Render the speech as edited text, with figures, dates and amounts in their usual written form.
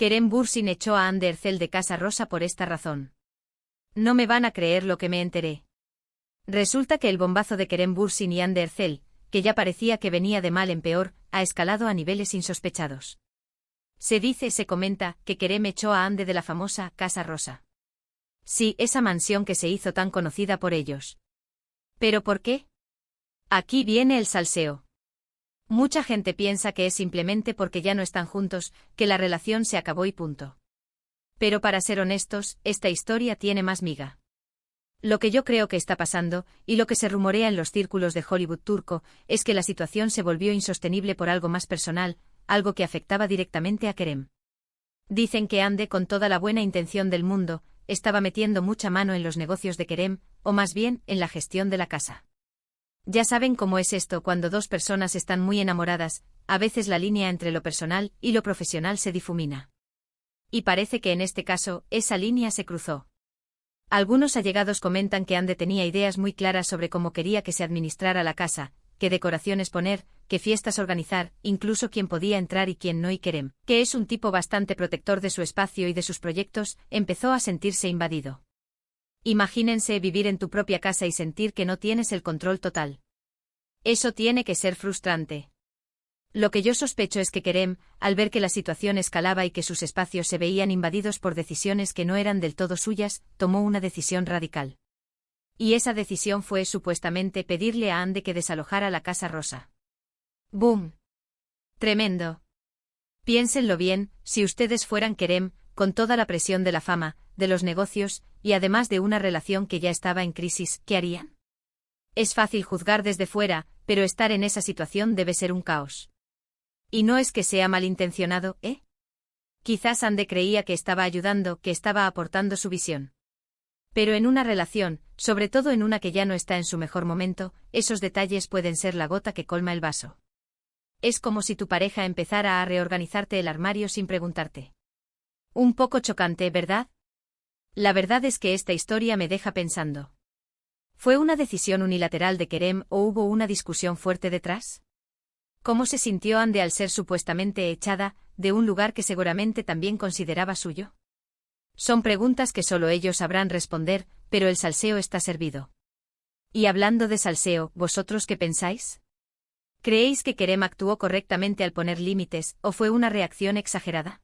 Kerem Bürsin echó a Hande Erçel de Casa Rosa por esta razón. No me van a creer lo que me enteré. Resulta que el bombazo de Kerem Bürsin y Hande Erçel, que ya parecía que venía de mal en peor, ha escalado a niveles insospechados. Se comenta, que Kerem echó a Hande de la famosa Casa Rosa. Sí, esa mansión que se hizo tan conocida por ellos. ¿Pero por qué? Aquí viene el salseo. Mucha gente piensa que es simplemente porque ya no están juntos, que la relación se acabó y punto. Pero para ser honestos, esta historia tiene más miga. Lo que yo creo que está pasando, y lo que se rumorea en los círculos de Hollywood turco, es que la situación se volvió insostenible por algo más personal, algo que afectaba directamente a Kerem. Dicen que Hande, con toda la buena intención del mundo, estaba metiendo mucha mano en los negocios de Kerem, o más bien, en la gestión de la casa. Ya saben cómo es esto cuando dos personas están muy enamoradas, a veces la línea entre lo personal y lo profesional se difumina. Y parece que en este caso, esa línea se cruzó. Algunos allegados comentan que Hande tenía ideas muy claras sobre cómo quería que se administrara la casa, qué decoraciones poner, qué fiestas organizar, incluso quién podía entrar y quién no, y Kerem, que es un tipo bastante protector de su espacio y de sus proyectos, empezó a sentirse invadido. Imagínense vivir en tu propia casa y sentir que no tienes el control total. Eso tiene que ser frustrante. Lo que yo sospecho es que Kerem, al ver que la situación escalaba y que sus espacios se veían invadidos por decisiones que no eran del todo suyas, tomó una decisión radical. Y esa decisión fue supuestamente pedirle a Hande que desalojara la Casa Rosa. ¡Boom! Tremendo. Piénsenlo bien, si ustedes fueran Kerem, con toda la presión de la fama, de los negocios, y además de una relación que ya estaba en crisis, ¿qué harían? Es fácil juzgar desde fuera, pero estar en esa situación debe ser un caos. Y no es que sea malintencionado, ¿eh? Quizás Hande creía que estaba ayudando, que estaba aportando su visión. Pero en una relación, sobre todo en una que ya no está en su mejor momento, esos detalles pueden ser la gota que colma el vaso. Es como si tu pareja empezara a reorganizarte el armario sin preguntarte. Un poco chocante, ¿verdad? La verdad es que esta historia me deja pensando. ¿Fue una decisión unilateral de Kerem o hubo una discusión fuerte detrás? ¿Cómo se sintió Hande al ser supuestamente echada de un lugar que seguramente también consideraba suyo? Son preguntas que solo ellos sabrán responder, pero el salseo está servido. Y hablando de salseo, ¿vosotros qué pensáis? ¿Creéis que Kerem actuó correctamente al poner límites, o fue una reacción exagerada?